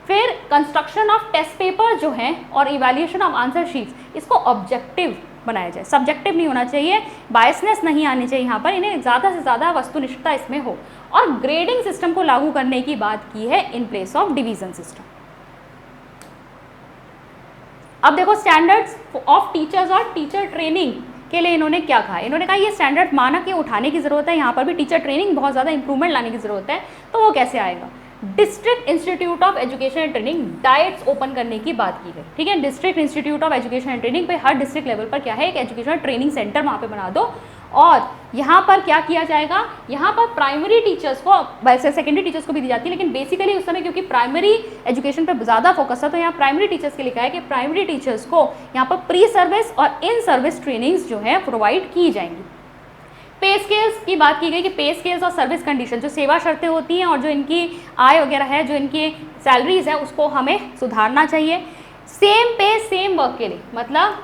फिर कंस्ट्रक्शन ऑफ टेस्ट पेपर जो हैं और इवैल्यूएशन ऑफ आंसर शीट्स, इसको ऑब्जेक्टिव बनाया जाए, सब्जेक्टिव नहीं होना चाहिए, बायसनेस नहीं आनी चाहिए यहाँ पर, इन्हें ज़्यादा से ज़्यादा वस्तुनिष्ठता इसमें हो। और ग्रेडिंग सिस्टम को लागू करने की बात की है in place of division system. अब देखो स्टैंडर्ड्स ऑफ टीचर्स और टीचर ट्रेनिंग के लिए इन्होंने क्या कहा, इन्होंने कहा ये स्टैंडर्ड मानक ये उठाने की ज़रूरत है, यहाँ पर भी टीचर ट्रेनिंग बहुत ज़्यादा इंप्रूवमेंट लाने की ज़रूरत है। तो वो कैसे आएगा, district institute of education and training diets open करने की बात की गई, ठीक है। District institute of education and training पे हर डिस्ट्रिक्ट लेवल पर क्या है, एक एजुकेशन ट्रेनिंग सेंटर वहाँ पे बना दो। और यहाँ पर क्या किया जाएगा, यहाँ पर प्राइमरी टीचर्स को, वैसे सेकेंडरी टीचर्स को भी दी जाती है, लेकिन बेसिकली उस समय क्योंकि प्राइमरी एजुकेशन पर ज़्यादा फोकस था तो यहाँ प्राइमरी टीचर्स के लिखा है कि प्राइमरी टीचर्स को यहाँ पर प्री सर्विस और इन सर्विस ट्रेनिंग्स जो है प्रोवाइड की जाएंगी। पे स्केल्स की बात की गई कि पे स्केल्स और सर्विस कंडीशन, जो सेवा शर्तें होती हैं और जो इनकी आय वगैरह है, जो इनकी सैलरीज है, उसको हमें सुधारना चाहिए। सेम पे सेम वर्क के लिए, मतलब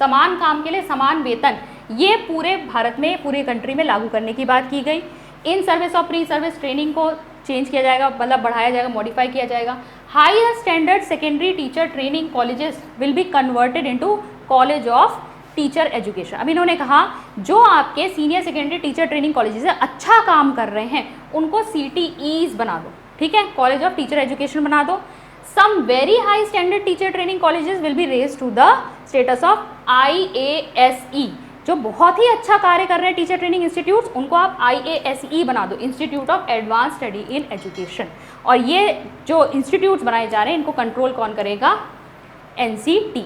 समान काम के लिए समान वेतन, ये पूरे भारत में, पूरे कंट्री में लागू करने की बात की गई। इन सर्विस और प्री सर्विस ट्रेनिंग को चेंज किया जाएगा, मतलब बढ़ाया जाएगा, मॉडिफाई किया जाएगा। Higher standard secondary teacher training colleges will be converted into college of teacher education. अब इन्होंने कहा जो आपके senior secondary teacher training colleges है, अच्छा काम कर रहे हैं, उनको CTEs बना दो, ठीक है, कॉलेज ऑफ टीचर एजुकेशन बना दो। Some very high standard teacher training colleges will be raise to the status of IASE। जो बहुत ही अच्छा कार्य कर रहे हैं टीचर ट्रेनिंग इंस्टीट्यूट्स, उनको आप IASE बना दो, institute of advance study in education. और ये जो इंस्टीट्यूट्स बनाए जा रहे हैं, इनको कंट्रोल कौन करेगा? NCTE।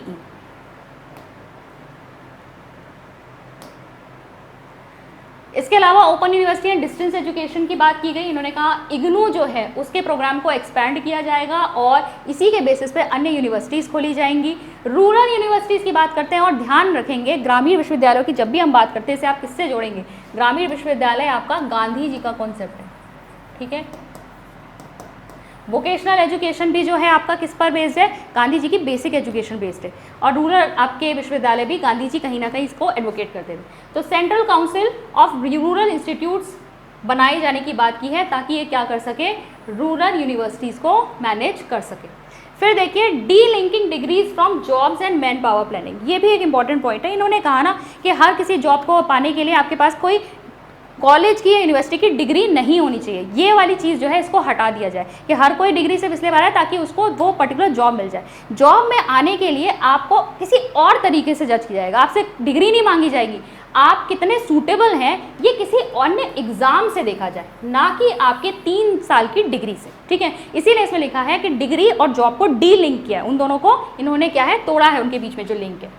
इसके अलावा open university and distance education की बात की गई। इन्होंने कहा इग्नू जो है उसके प्रोग्राम को एक्सपैंड किया जाएगा और इसी के बेसिस पे अन्य यूनिवर्सिटीज़ खोली जाएंगी। रूरल यूनिवर्सिटीज़ की बात करते हैं और ध्यान रखेंगे ग्रामीण विश्वविद्यालयों की जब भी हम बात करते हैं, इसे आप किससे जोड़ेंगे? ग्रामीण विश्वविद्यालय आपका गांधी जी का कॉन्सेप्ट है, ठीक है। वोकेशनल एजुकेशन भी जो है आपका किस पर बेस्ड है? गांधी जी की बेसिक एजुकेशन बेस्ड है। और रूरल आपके विश्वविद्यालय भी गांधी जी कहीं ना कहीं इसको एडवोकेट करते थे। तो central council of rural institutes बनाए जाने की बात की है ताकि ये क्या कर सके? रूरल यूनिवर्सिटीज़ को मैनेज कर सके। फिर देखिए D linking degrees from jobs and man power planning, ये भी एक इंपॉर्टेंट पॉइंट है। इन्होंने कहा ना कि हर किसी जॉब को पाने के लिए आपके पास कोई कॉलेज की या यूनिवर्सिटी की डिग्री नहीं होनी चाहिए। ये वाली चीज़ जो है इसको हटा दिया जाए कि हर कोई डिग्री से इसलिए आ रहा है ताकि उसको वो पर्टिकुलर जॉब मिल जाए। जॉब में आने के लिए आपको किसी और तरीके से जज किया जाएगा, आपसे डिग्री नहीं मांगी जाएगी। आप कितने सूटेबल हैं ये किसी अन्य एग्जाम से देखा जाए, ना कि आपके 3 साल की डिग्री से, ठीक है। इसीलिए इसमें लिखा है कि डिग्री और जॉब को डी लिंक किया है, उन दोनों को इन्होंने क्या है तोड़ा है, उनके बीच में जो लिंक है।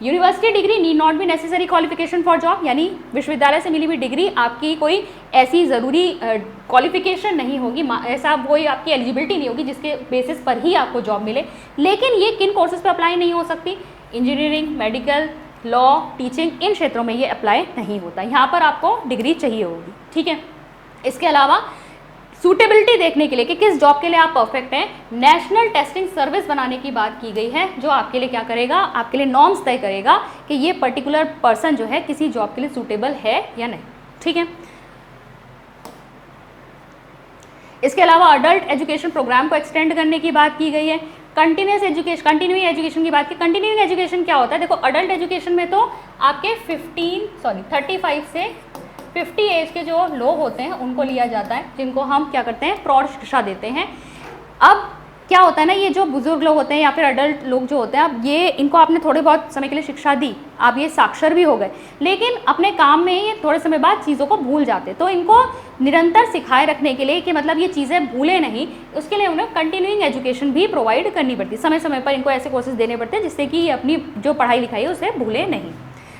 University degree need not be necessary qualification for job, यानी विश्वविद्यालय से मिली हुई डिग्री आपकी कोई ऐसी ज़रूरी क्वालिफिकेशन नहीं होगी, ऐसा कोई आपकी एलिजिबिलिटी नहीं होगी जिसके बेसिस पर ही आपको जॉब मिले। लेकिन ये किन कोर्सेज पे अप्लाई नहीं हो सकती? इंजीनियरिंग, मेडिकल, लॉ, टीचिंग, इन क्षेत्रों में ये अप्लाई नहीं होता। यहाँ पर आपको डिग्री चाहिए होगी, ठीक है। इसके अलावा सूटेबिलिटी देखने के लिए कि किस जॉब के लिए आप परफेक्ट हैं, नेशनल टेस्टिंग सर्विस बनाने की बात की गई है, जो आपके लिए क्या करेगा? आपके लिए नॉर्म्स तय करेगा कि ये पर्टिकुलर पर्सन जो है किसी जॉब के लिए सूटेबल है या नहीं, ठीक है। इसके अलावा अडल्ट एजुकेशन प्रोग्राम को एक्सटेंड करने की बात की गई है। कंटिन्यूइंग एजुकेशन की बात की। कंटिन्यूइंग एजुकेशन क्या होता है? देखो अडल्ट एजुकेशन में तो आपके 35 से 50 एज के जो लोग होते हैं उनको लिया जाता है, जिनको हम क्या करते हैं? प्रौढ़ शिक्षा देते हैं। अब क्या होता है ना, ये जो बुजुर्ग लोग होते हैं या फिर अडल्ट लोग जो होते हैं, अब ये इनको आपने थोड़े बहुत समय के लिए शिक्षा दी, आप ये साक्षर भी हो गए, लेकिन अपने काम में ये थोड़े समय बाद चीज़ों को भूल जाते। तो इनको निरंतर सिखाए रखने के लिए कि मतलब ये चीज़ें भूले नहीं, उसके लिए उन्हें कंटिन्यूइंग एजुकेशन भी प्रोवाइड करनी पड़ती है। समय समय पर इनको ऐसे कोर्सेज देने पड़ते हैं जिससे कि ये अपनी जो पढ़ाई लिखाई है उसे भूले नहीं।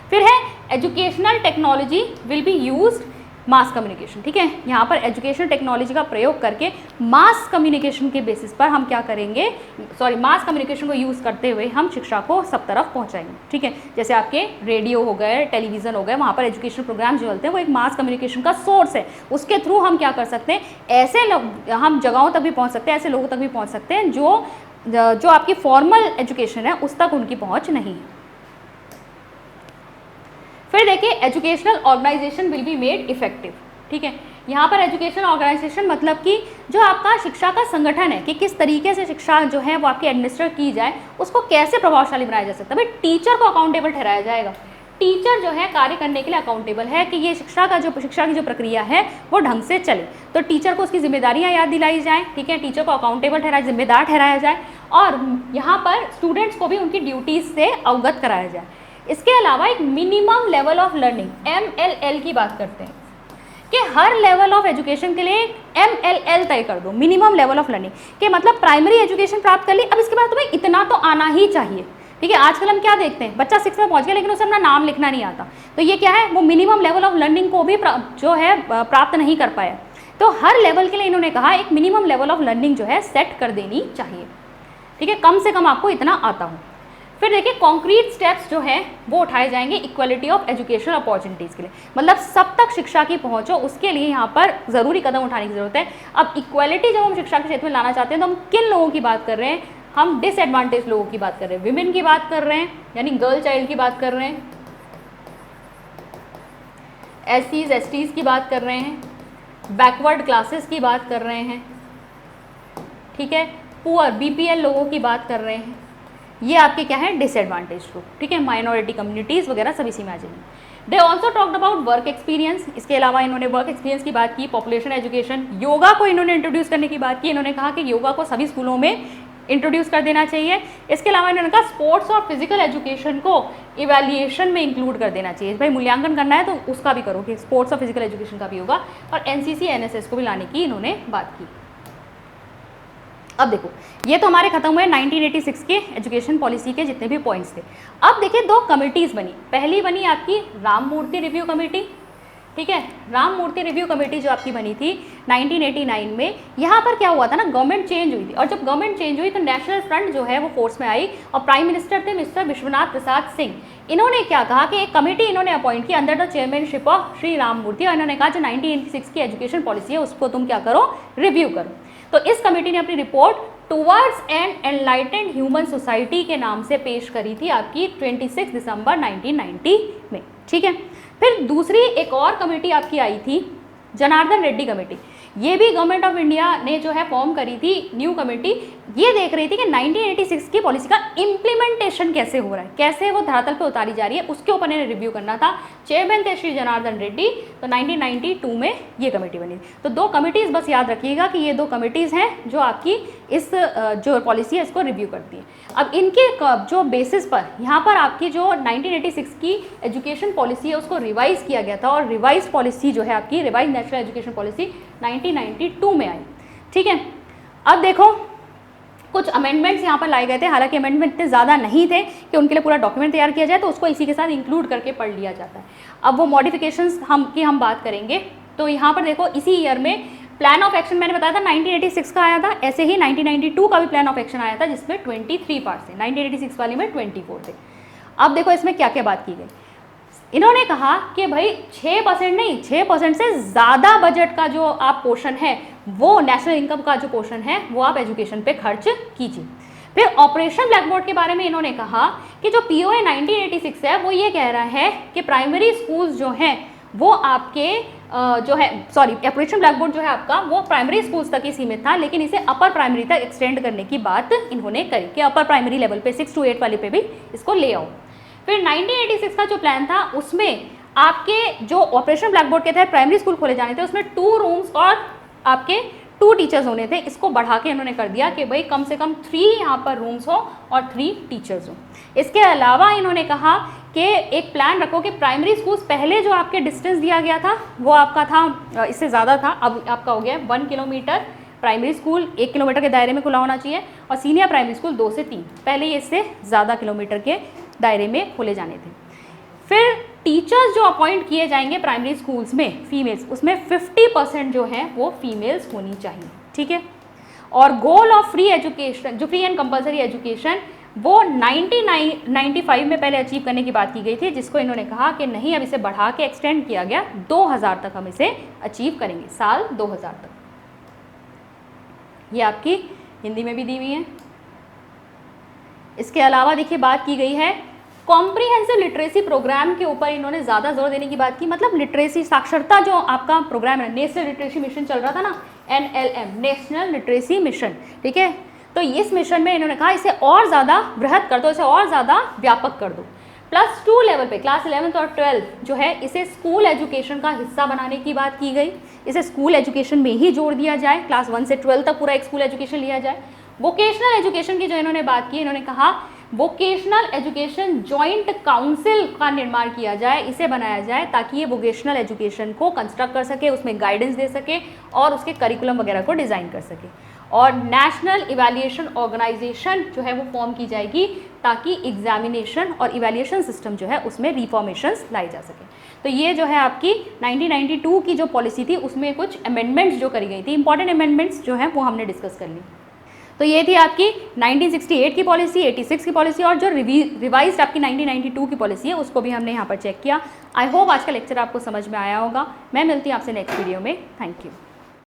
फिर है educational technology will be used mass communication, ठीक है। यहाँ पर एजुकेशनल टेक्नोलॉजी का प्रयोग करके मास कम्युनिकेशन के बेसिस पर हम क्या करेंगे? मास कम्युनिकेशन को यूज़ करते हुए हम शिक्षा को सब तरफ पहुँचाएंगे, ठीक है। जैसे आपके रेडियो हो गए, टेलीविज़न हो गए, वहाँ पर एजुकेशनल प्रोग्राम जो चलते हैं वो एक मास कम्युनिकेशन का सोर्स है। उसके थ्रू हम क्या कर सकते हैं? ऐसे लोग हम जगहों तक भी पहुँच सकते हैं, ऐसे लोगों तक भी पहुँच सकते हैं जो आपकी फॉर्मल एजुकेशन है उस तक उनकी पहुँच नहीं है। फिर देखिए educational organization will be made effective, ठीक है। यहाँ पर एजुकेशनल ऑर्गेनाइजेशन मतलब कि जो आपका शिक्षा का संगठन है कि किस तरीके से शिक्षा जो है वो आपकी एडमिनिस्टर की जाए, उसको कैसे प्रभावशाली बनाया जा सकता है। भाई टीचर को अकाउंटेबल ठहराया जाएगा। टीचर जो है कार्य करने के लिए अकाउंटेबल है कि ये शिक्षा की जो प्रक्रिया है वो ढंग से चले। तो टीचर को उसकी जिम्मेदारियाँ याद दिलाई जाएँ, ठीक है। टीचर को अकाउंटेबल ठहराया, जिम्मेदार ठहराया जाए और यहाँ पर स्टूडेंट्स को भी उनकी ड्यूटीज़ से अवगत कराया जाए। इसके अलावा एक minimum level of learning MLL की बात करते हैं कि हर लेवल ऑफ एजुकेशन के लिए MLL तय कर दो, मिनिमम लेवल ऑफ लर्निंग के मतलब प्राइमरी एजुकेशन प्राप्त कर ली, अब इसके बाद तुम्हें इतना तो आना ही चाहिए, ठीक है। आजकल हम क्या देखते हैं, बच्चा 6 में पहुंच गया लेकिन उसे अपना नाम लिखना नहीं आता, तो ये क्या है? वो मिनिमम लेवल ऑफ लर्निंग को भी जो है प्राप्त नहीं कर पाया। तो हर लेवल के लिए इन्होंने कहा एक मिनिमम लेवल ऑफ लर्निंग जो है सेट कर देनी चाहिए, ठीक है। कम से कम आपको इतना आता हो। फिर देखिए कॉन्क्रीट स्टेप्स जो है वो उठाए जाएंगे इक्वलिटी ऑफ एजुकेशनल अपॉर्चुनिटीज़ के लिए, मतलब सब तक शिक्षा की पहुँच हो उसके लिए यहाँ पर ज़रूरी कदम उठाने की ज़रूरत है। अब इक्वलिटी जब हम शिक्षा के क्षेत्र में लाना चाहते हैं तो हम किन लोगों की बात कर रहे हैं? हम डिसएडवांटेज लोगों की बात कर रहे हैं, विमेन की बात कर रहे हैं, यानी गर्ल चाइल्ड की बात कर रहे हैं, एससीज एसटीज की बात कर रहे हैं, बैकवर्ड क्लासेस की बात कर रहे हैं, ठीक है, पुअर बीपीएल लोगों की बात कर रहे हैं, ये आपके क्या है डिसएडवांटेज ग्रुप, ठीक है, माइनॉरिटी कम्युनिटीज़ वगैरह सब इसी में आ जाएंगे। They also talked about work experience, इसके अलावा इन्होंने वर्क एक्सपीरियंस की बात की, पॉपुलेशन एजुकेशन, योगा को इन्होंने इंट्रोड्यूस करने की बात की, इन्होंने कहा कि योगा को सभी स्कूलों में इंट्रोड्यूस कर देना चाहिए। इसके अलावा इन्होंने कहा स्पोर्ट्स और फिजिकल एजुकेशन को इवैल्यूएशन में इंक्लूड कर देना चाहिए, भाई मूल्यांकन करना है तो उसका भी करो कि स्पोर्ट्स और फिजिकल एजुकेशन का भी होगा, और एनसीसी एनएसएस को भी लाने की इन्होंने बात की। अब देखो ये तो हमारे खत्म हुए 1986 के एजुकेशन पॉलिसी के जितने भी पॉइंट्स थे। अब देखिए दो कमिटीज़ बनी, पहली बनी आपकी राम मूर्ति रिव्यू कमेटी, ठीक है, राम मूर्ति रिव्यू कमेटी जो आपकी बनी थी 1989 में। यहाँ पर क्या हुआ था ना, गवर्नमेंट चेंज हुई थी, और जब गवर्नमेंट चेंज हुई तो नेशनल फ्रंट जो है वो फोर्स में आई, और प्राइम मिनिस्टर थे मिस्टर विश्वनाथ प्रसाद सिंह। इन्होंने क्या कहा कि एक कमेटी इन्होंने अपॉइंट की under the chairmanship of Shri Ram Murthy, और इन्होंने कहा जो 1986 की एजुकेशन पॉलिसी है उसको तुम क्या करो, रिव्यू करो। तो इस कमेटी ने अपनी report towards an enlightened human society के नाम से पेश करी थी आपकी 26 दिसंबर 1990 में, ठीक है। फिर दूसरी एक और कमेटी आपकी आई थी जनार्दन रेड्डी कमेटी, ये भी गवर्नमेंट ऑफ इंडिया ने जो है फॉर्म करी थी न्यू कमेटी। ये देख रही थी कि 1986 की पॉलिसी का इम्प्लीमेंटेशन कैसे हो रहा है, कैसे वो धरातल पे उतारी जा रही है, उसके ऊपर इन्हें रिव्यू करना था। चेयरमैन थे श्री जनार्दन रेड्डी, तो 1992 में ये कमेटी बनी। तो दो कमिटीज़ बस याद रखिएगा कि ये दो कमिटीज़ हैं जो आपकी इस जो पॉलिसी है इसको रिव्यू करती है। अब इनके जो बेसिस पर यहाँ पर आपकी जो 1986 की एजुकेशन पॉलिसी है उसको रिवाइज़ किया गया था, और रिवाइज पॉलिसी जो है आपकी रिवाइज नेशनल एजुकेशन पॉलिसी 1992 में आई, ठीक है। अब देखो कुछ अमेंडमेंट्स यहाँ पर लाए गए थे, हालांकि अमेंडमेंट इतने ज़्यादा नहीं थे कि उनके लिए पूरा डॉक्यूमेंट तैयार किया जाए, तो उसको इसी के साथ इंक्लूड करके पढ़ लिया जाता है। अब वो मॉडिफिकेशंस हम बात करेंगे, तो यहाँ पर देखो इसी ईयर में प्लान ऑफ एक्शन मैंने बताया था 1986 का आया था, ऐसे ही 1992 का भी प्लान ऑफ एक्शन आया था जिसमें 23 पार्ट थे, 1986 वाले में 24 थे। अब देखो इसमें क्या क्या बात की गई। इन्होंने कहा कि भाई 6% नहीं, 6% से ज़्यादा बजट का जो आप पोर्शन है वो नेशनल इनकम का जो पोर्शन है वो आप एजुकेशन पे खर्च कीजिए। फिर ऑपरेशन ब्लैक बोर्ड के बारे में इन्होंने कहा कि जो POA 1986 है वो ये कह रहा है कि प्राइमरी स्कूल्स जो हैं वो आपके जो है ऑपरेशन ब्लैक बोर्ड जो है आपका वो प्राइमरी स्कूल्स तक ही सीमित था, लेकिन इसे अपर प्राइमरी तक एक्सटेंड करने की बात इन्होंने करी कि अपर प्राइमरी लेवल पे 6 to 8 वाले पे भी इसको ले आओ। फिर 1986 का जो प्लान था उसमें आपके जो ऑपरेशन ब्लैक बोर्ड के तहत प्राइमरी स्कूल खोले जाने थे उसमें 2 रूम्स और आपके 2 टीचर्स होने थे, इसको बढ़ा के इन्होंने कर दिया कि भाई कम से कम 3 यहाँ पर रूम्स हो और 3 टीचर्स हो। इसके अलावा इन्होंने कहा कि एक प्लान रखो कि प्राइमरी स्कूल्स पहले जो आपके डिस्टेंस दिया गया था वो आपका था इससे ज़्यादा था, अब आपका हो गया 1 किलोमीटर। प्राइमरी स्कूल 1 किलोमीटर के दायरे में खुला होना चाहिए, और सीनियर प्राइमरी स्कूल 2 से 3, पहले ये इससे ज़्यादा किलोमीटर के दायरे में खोले जाने थे। फिर टीचर्स जो अपॉइंट किए जाएंगे प्राइमरी स्कूल्स में फीमेल्स, उसमें 50% जो है वो फीमेल्स होनी चाहिए, ठीक है। और गोल ऑफ फ्री एजुकेशन, जो फ्री एंड कंपलसरी एजुकेशन, वो 95 में पहले अचीव करने की बात की गई थी, जिसको इन्होंने कहा कि नहीं अब इसे बढ़ा के एक्सटेंड किया गया, 2000 तक हम इसे अचीव करेंगे, साल 2000 तक। ये आपकी हिंदी में भी दी हुई है। इसके अलावा देखिए बात की गई है कॉम्प्रिहेंसिव लिटरेसी प्रोग्राम के ऊपर इन्होंने ज़्यादा जोर देने की बात की, मतलब लिटरेसी साक्षरता जो आपका प्रोग्राम है, नेशनल लिटरेसी मिशन चल रहा था ना, NLM नेशनल लिटरेसी मिशन, ठीक है। तो इस मिशन में इन्होंने कहा इसे और ज़्यादा बृहद कर दो, इसे और ज़्यादा व्यापक कर दो। +2 लेवल पे क्लास 11th और 12th जो है इसे स्कूल एजुकेशन का हिस्सा बनाने की बात की गई, इसे स्कूल एजुकेशन में ही जोड़ दिया जाए, क्लास 1 से 12 तक पूरा एक स्कूल एजुकेशन लिया जाए। वोकेशनल एजुकेशन की जो इन्होंने बात की, इन्होंने कहा वोकेशनल एजुकेशन जॉइंट काउंसिल का निर्माण किया जाए, इसे बनाया जाए ताकि ये वोकेशनल एजुकेशन को कंस्ट्रक्ट कर सके, उसमें गाइडेंस दे सके और उसके करिकुलम वगैरह को डिज़ाइन कर सके। और नेशनल इवैल्यूएशन ऑर्गेनाइजेशन जो है वो फॉर्म की जाएगी ताकि एग्जामिनेशन और इवैल्यूएशन सिस्टम जो है उसमें रिफॉर्मेशंस लाई जा सके। तो ये जो है आपकी 1992 की जो पॉलिसी थी उसमें कुछ अमेंडमेंट्स जो करी गई थी, इंपॉर्टेंट अमेंडमेंट्स जो हैं वो हमने डिस्कस कर ली। तो ये थी आपकी 1968 की पॉलिसी, 86 की पॉलिसी, और जो रिवाइज्ड आपकी 1992 की पॉलिसी है उसको भी हमने यहाँ पर चेक किया। आई होप आज का लेक्चर आपको समझ में आया होगा। मैं मिलती हूँ आपसे नेक्स्ट वीडियो में। Thank you.